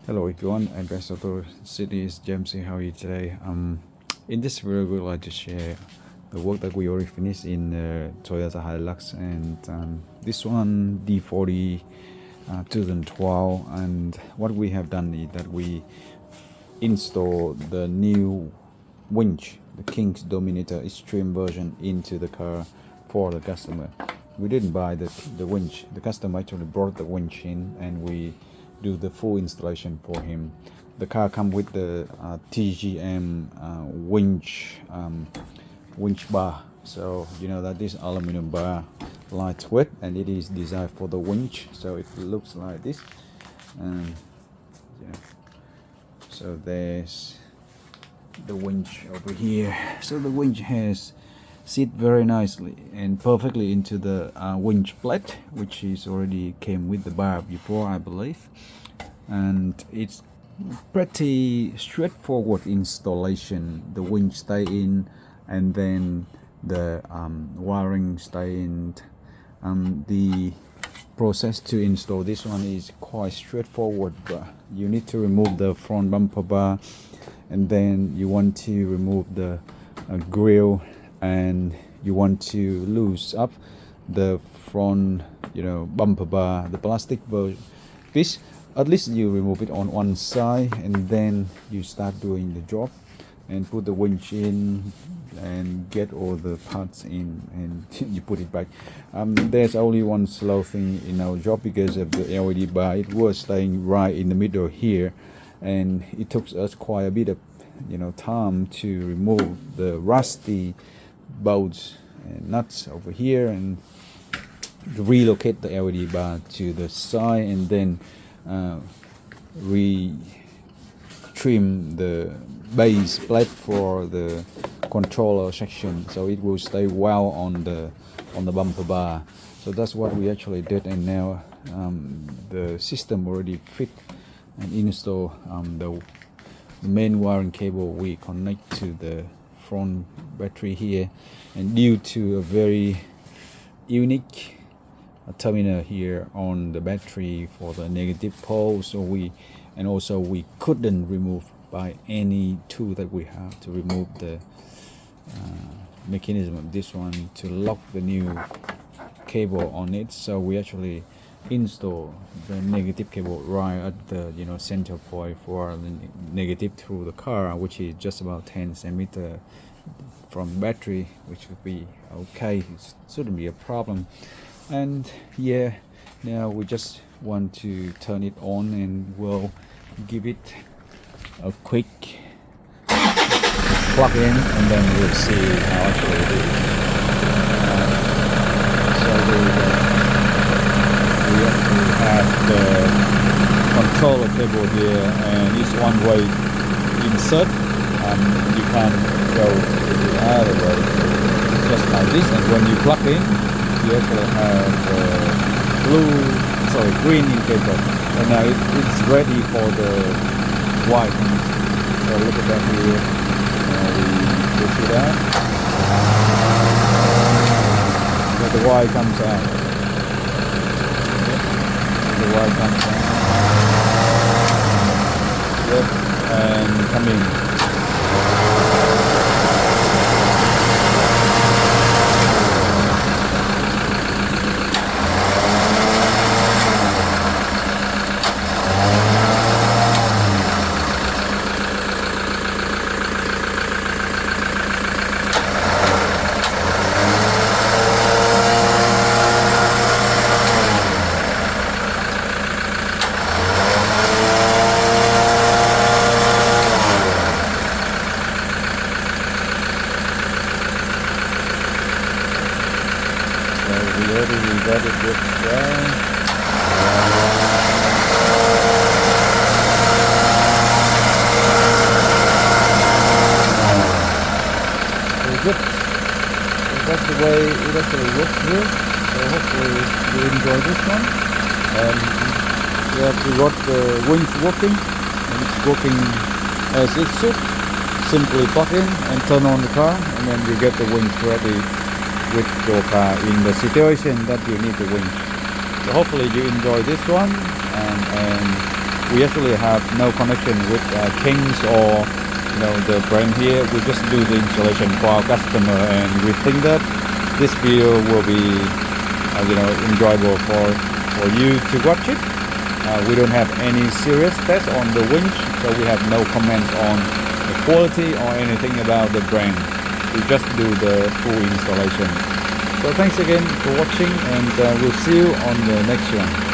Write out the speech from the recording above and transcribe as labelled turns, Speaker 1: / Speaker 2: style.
Speaker 1: Hello everyone, MPX Auto City is James. How are you today? In this video, we would like to share the work that we already finished in Toyota Hilux, and this one D4D 2012. And what we have done is that we install the new winch, the King's Dominator Extreme version, into the car for the customer. We didn't buy the winch. The customer actually brought the winch in, and we do the full installation for him. The car comes with the TGM winch bar, so you know that this aluminum bar, lightweight, and it is designed for the winch, so it looks like this. Yeah. So there's the winch over here. So the winch has sit very nicely and perfectly into the winch plate, which is already came with the bar before, I believe, and it's pretty straightforward installation. The winch stay in, and then the wiring stay in. The process to install this one is quite straightforward, but you need to remove the front bumper bar, and then you want to remove the grill, and you want to loose up the front, bumper bar, the plastic piece. At least you remove it on one side, and then you start doing the job and put the winch in and get all the parts in, and you put it back. There's only one slow thing in our job because of the LED bar. It was staying right in the middle here, and it took us quite a bit of time to remove the rusty bolts and nuts over here and relocate the LED bar to the side, and then trim the base plate for the controller section, so it will stay well on the bumper bar. So that's what we actually did, and now the system already fit and install. The main wiring cable we connect to the front battery here, and due to a very unique terminal here on the battery for the negative pole, so we couldn't remove by any tool that we have to remove the mechanism of this one to lock the new cable on it. So we actually install the negative cable right at the center point for the negative through the car, which is just about 10 centimeters from battery, which would be okay. It shouldn't be a problem. And yeah, now we just want to turn it on, and we'll give it a quick plug in, and then we'll see how actually it is. So we actually have the controller cable here, and it's one way insert. You can go to the other way, just like this, and when you plug in, you actually have green indicator, and now it's ready for the white. So look at that here. We push it out, so the white comes out. The white comes out. Yep, and come in. We got it this way. Very good. So that's the way it actually works here. So hopefully you enjoy this one. We got the winch working, and it's working as it should. Simply plug in and turn on the car, and then you get the winch ready with your car in the situation that you need the winch. So hopefully you enjoy this one, and We actually have no connection with Kings or the brand here. We just do the installation for our customer, and we think that this video will be enjoyable for you to watch it. We don't have any serious tests on the winch, so we have no comments on the quality or anything about the brand. We just do the full installation. So thanks again for watching, and we'll see you on the next one.